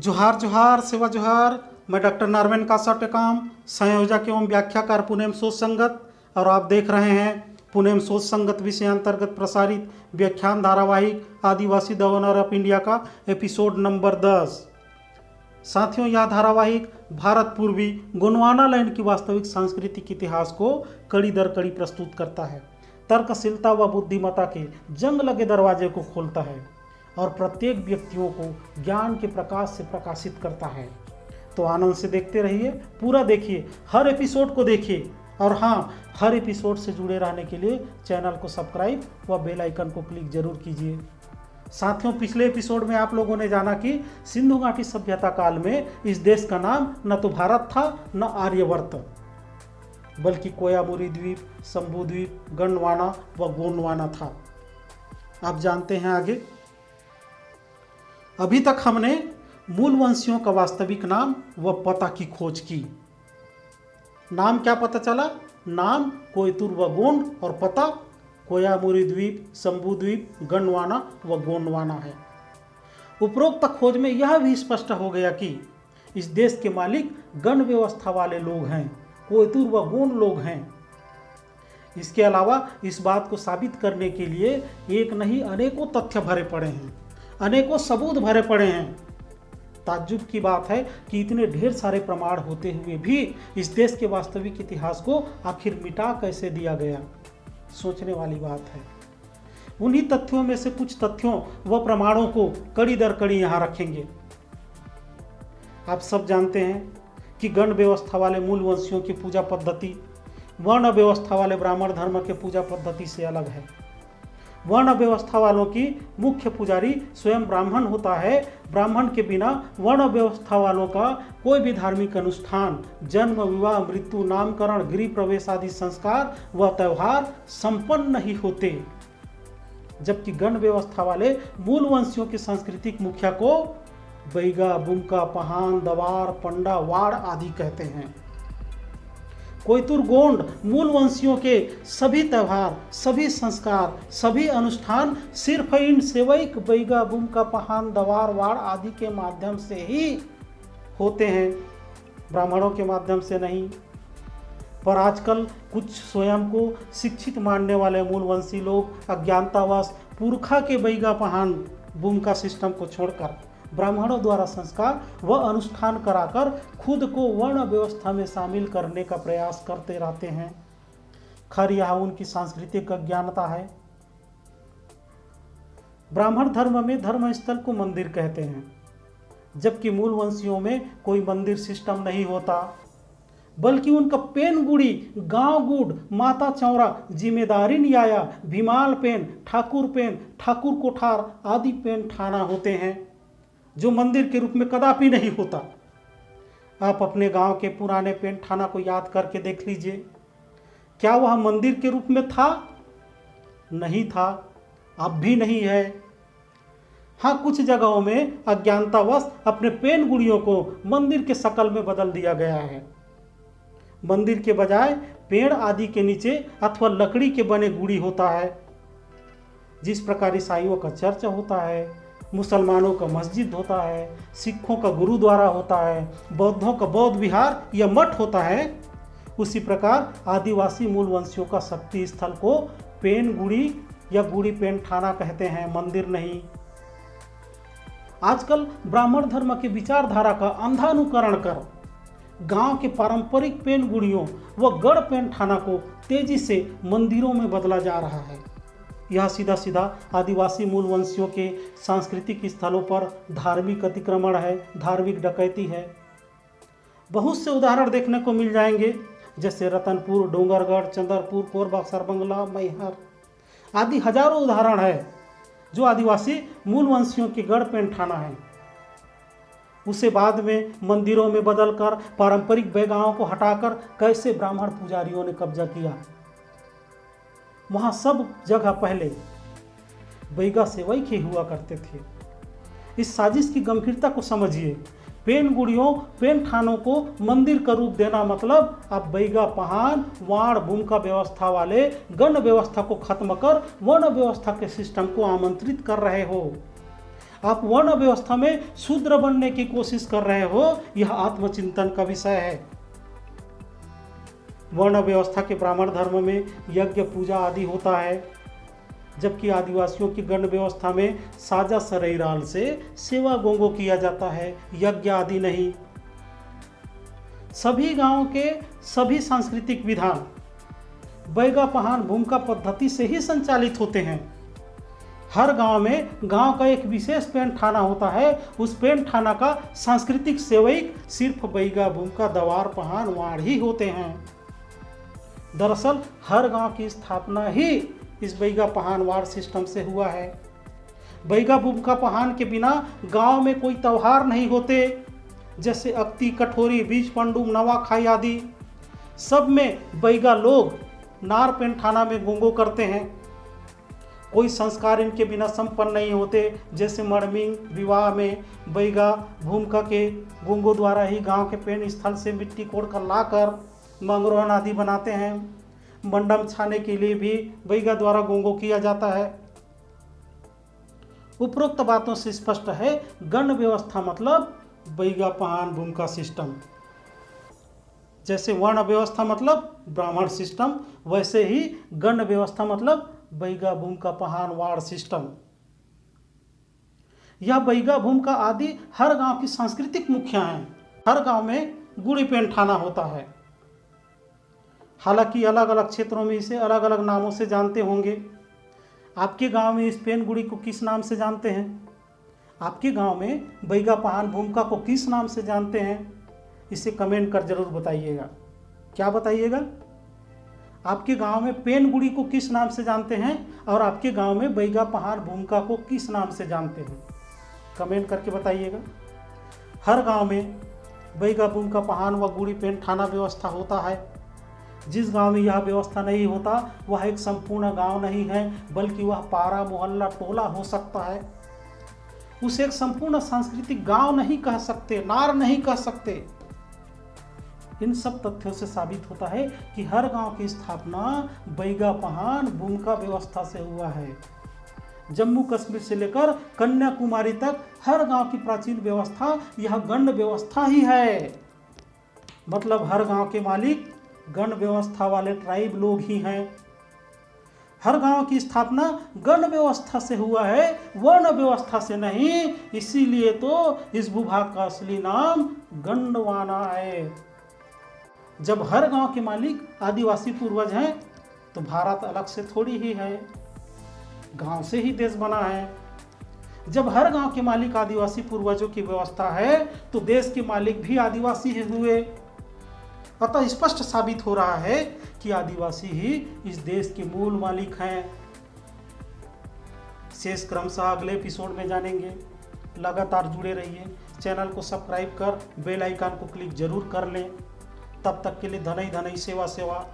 जोहार जोहार सेवा जोहार। मैं डॉक्टर नारवेन कासा टेकाम, संयोजक एवं व्याख्याकार पुनेम सोच संगत, और आप देख रहे हैं पुनेम सोच संगत विषय अंतर्गत प्रसारित व्याख्यान धारावाहिक आदिवासी द ओनर ऑफ इंडिया का एपिसोड नंबर 10। साथियों, यह धारावाहिक भारत पूर्वी गोंडवाना लैंड की वास्तविक सांस्कृतिक इतिहास को कड़ी दर कड़ी प्रस्तुत करता है, तर्कशीलता व बुद्धिमत्ता के जंग लगे दरवाजे को खोलता है और प्रत्येक व्यक्तियों को ज्ञान के प्रकाश से प्रकाशित करता है। तो आनंद से देखते रहिए, पूरा देखिए, हर एपिसोड को देखिए, और हाँ, हर एपिसोड से जुड़े रहने के लिए चैनल को सब्सक्राइब व बेल आइकन को क्लिक जरूर कीजिए। साथियों, पिछले एपिसोड में आप लोगों ने जाना कि सिंधु घाटी सभ्यता काल में इस देश का नाम न तो भारत था न आर्यवर्त, बल्कि कोयामुरी द्वीप, शंभू द्वीप, गंडवाना व गोंडवाना था। आप जानते हैं आगे। अभी तक हमने मूल वंशियों का वास्तविक नाम व पता की खोज की। नाम क्या पता चला? नाम कोयतुर व गोंड, और पता कोयामुरी द्वीप, शंभू द्वीप, गंडवाना व गोंडवाना है। उपरोक्त खोज में यह भी स्पष्ट हो गया कि इस देश के मालिक गण व्यवस्था वाले लोग हैं, कोयतुर व गोंड लोग हैं। इसके अलावा इस बात को साबित करने के लिए एक नहीं अनेकों तथ्य भरे पड़े हैं, अनेकों सबूत भरे पड़े हैं। ताज्जुब की बात है कि इतने ढेर सारे प्रमाण होते हुए भी इस देश के वास्तविक इतिहास को आखिर मिटा कैसे दिया गया। सोचने वाली बात है। उन्हीं तथ्यों में से कुछ तथ्यों व प्रमाणों को कड़ी दर कड़ी यहाँ रखेंगे। आप सब जानते हैं कि गण व्यवस्था वाले मूल वंशियों की पूजा पद्धति वर्ण व्यवस्था वाले ब्राह्मण धर्म के पूजा पद्धति से अलग है। वर्ण व्यवस्था वालों की मुख्य पुजारी स्वयं ब्राह्मण होता है। ब्राह्मण के बिना वर्ण व्यवस्था वालों का कोई भी धार्मिक अनुष्ठान, जन्म, विवाह, मृत्यु, नामकरण, गृह प्रवेश आदि संस्कार व त्यौहार संपन्न नहीं होते। जबकि गण व्यवस्था वाले मूल वंशियों के सांस्कृतिक मुखिया को बैगा, बुमका, पहान, दवार, पंडा, वाड़ आदि कहते हैं। कोयतुर गोंड मूल वंशियों के सभी त्यौहार, सभी संस्कार, सभी अनुष्ठान सिर्फ इन सेवैक, बैगा, बुमका, पहान, दवार, वाड़ आदि के माध्यम से ही होते हैं, ब्राह्मणों के माध्यम से नहीं। पर आजकल कुछ स्वयं को शिक्षित मानने वाले मूलवंशी लोग अज्ञानतावश पुरखा के बैगा, पहान, बुमका सिस्टम को छोड़कर ब्राह्मणों द्वारा संस्कार व अनुष्ठान कराकर खुद को वर्ण व्यवस्था में शामिल करने का प्रयास करते रहते हैं। खैर, यह उनकी सांस्कृतिक अज्ञानता है। ब्राह्मण धर्म में धर्मस्थल को मंदिर कहते हैं, जबकि मूल वंशियों में कोई मंदिर सिस्टम नहीं होता, बल्कि उनका पेन गुड़ी, गांव गुड़, माता चौरा, जिम्मेदारी न्याया, भीमाल पेन, ठाकुर कोठार आदि पेन ठाना होते हैं, जो मंदिर के रूप में कदापि नहीं होता। आप अपने गांव के पुराने पेन ठाना को याद करके देख लीजिए, क्या वह मंदिर के रूप में था? नहीं था, अब भी नहीं है। हाँ, कुछ जगहों में अज्ञानतावश अपने पेन गुड़ियों को मंदिर के शक्ल में बदल दिया गया है। मंदिर के बजाय पेड़ आदि के नीचे अथवा लकड़ी के बने गुड़ी होता है। जिस प्रकार ईसाइयों का चर्च होता है, मुसलमानों का मस्जिद होता है, सिखों का गुरुद्वारा होता है, बौद्धों का बौद्ध विहार या मठ होता है, उसी प्रकार आदिवासी मूल वंशियों का शक्ति स्थल को पेन गुड़ी या गुड़ी पेन ठाना कहते हैं, मंदिर नहीं। आजकल ब्राह्मण धर्म के विचारधारा का अंधा अनुकरण कर गांव के पारंपरिक पेन गुड़ियों व गढ़ पेन ठाना को तेजी से मंदिरों में बदला जा रहा है। यह सीधा सीधा आदिवासी मूल वंशियों के सांस्कृतिक स्थलों पर धार्मिक अतिक्रमण है, धार्मिक डकैती है। बहुत से उदाहरण देखने को मिल जाएंगे, जैसे रतनपुर, डोंगरगढ़, चंद्रपुर, कोरबा, सरबंगला, मैहर आदि हजारों उदाहरण है जो आदिवासी मूल वंशियों के गढ़ पेन ठाना है। उसे बाद में मंदिरों में बदलकर पारंपरिक बैगाओं को हटाकर कैसे ब्राह्मण पुजारियों ने कब्जा किया। वहाँ सब जगह पहले बैगा सेवैक ही हुआ करते थे। इस साजिश की गंभीरता को समझिए। पेन गुड़ियों, पेन ठानों को मंदिर का रूप देना मतलब आप बैगा, पहान, वाड़, बुमका व्यवस्था वाले गण व्यवस्था को खत्म कर वर्ण व्यवस्था के सिस्टम को आमंत्रित कर रहे हो। आप वर्ण व्यवस्था में शूद्र बनने की कोशिश कर रहे हो, यह आत्मचिंतन का विषय है। वर्ण व्यवस्था के ब्राह्मण धर्म में यज्ञ पूजा आदि होता है, जबकि आदिवासियों की गण व्यवस्था में साजा सरेराल से सेवा गोंगो किया जाता है, यज्ञ आदि नहीं। सभी गांवों के सभी सांस्कृतिक विधान बैगा पहान भूमिका पद्धति से ही संचालित होते हैं। हर गांव में गांव का एक विशेष पेंट थाना होता है, उस पेंट थाना का सांस्कृतिक सेवक सिर्फ बैगा भूमिका दवार पहान वाण ही होते हैं। दरअसल हर गांव की स्थापना ही इस बैगा पहान वाड़ सिस्टम से हुआ है। बैगा भूमिका पहान के बिना गांव में कोई त्यौहार नहीं होते, जैसे अक्ति, कठोरी, बीज पंडुम, नवाखाई आदि। सब में बैगा लोग नार पेंट थाना में गोंगो करते हैं। कोई संस्कार इनके बिना संपन्न नहीं होते, जैसे मड़मिंग विवाह में बैगा भूमिका के गोंगो द्वारा ही गांव के पेंट स्थल से मिट्टी कोड़ कर लाकर मंगरोहन आदि बनाते हैं। मंडम छाने के लिए भी बैगा द्वारा गोंगो किया जाता है। उपरोक्त बातों से स्पष्ट है, गण व्यवस्था मतलब बैगा पहान भूमिका सिस्टम। जैसे वर्ण व्यवस्था मतलब ब्राह्मण सिस्टम, वैसे ही गण व्यवस्था मतलब बैगा भूमिका पहान वाड़ सिस्टम। यह बैगा भूमिका आदि हर गांव की सांस्कृतिक मुखिया हैं। हर गांव में गुड़ी पेंट थाना होता है। हालांकि अलग अलग क्षेत्रों में इसे अलग अलग नामों से जानते होंगे। आपके गांव में इस पेन गुड़ी को किस नाम से जानते हैं? आपके गांव में बैगा पहान भूमिका को किस नाम से जानते हैं? इसे कमेंट कर जरूर बताइएगा। क्या बताइएगा? आपके गांव में पेन गुड़ी को किस नाम से जानते हैं और आपके गांव में बैगा पहान भूमिका को किस नाम से जानते हैं? कमेंट करके बताइएगा। हर गांव में बैगा भूमिका पहान व गुड़ी पेन थाना व्यवस्था होता है। जिस गांव में यह व्यवस्था नहीं होता वह एक संपूर्ण गांव नहीं है, बल्कि वह पारा, मोहल्ला, टोला हो सकता है। उसे एक संपूर्ण सांस्कृतिक गांव नहीं कह सकते, नार नहीं कह सकते। इन सब तथ्यों से साबित होता है कि हर गांव की स्थापना बैगा पहान भूमिका व्यवस्था से हुआ है। जम्मू कश्मीर से लेकर कन्याकुमारी तक हर गांव की प्राचीन व्यवस्था यह गण व्यवस्था ही है। मतलब हर गांव के मालिक गण व्यवस्था वाले ट्राइब लोग ही हैं। हर गांव की स्थापना गण व्यवस्था से हुआ है, वर्ण व्यवस्था से नहीं। इसीलिए तो इस भूभाग का असली नाम गंडवाना है। जब हर गांव के मालिक आदिवासी पूर्वज हैं तो भारत अलग से थोड़ी ही है, गांव से ही देश बना है। जब हर गांव के मालिक आदिवासी पूर्वजों की व्यवस्था है तो देश के मालिक भी आदिवासी ही हुए। अतः स्पष्ट साबित हो रहा है कि आदिवासी ही इस देश के मूल मालिक हैं। शेष क्रमशः अगले एपिसोड में जानेंगे। लगातार जुड़े रहिए। चैनल को सब्सक्राइब कर बेल आइकन को क्लिक जरूर कर लें। तब तक के लिए धनई धनई सेवा सेवा।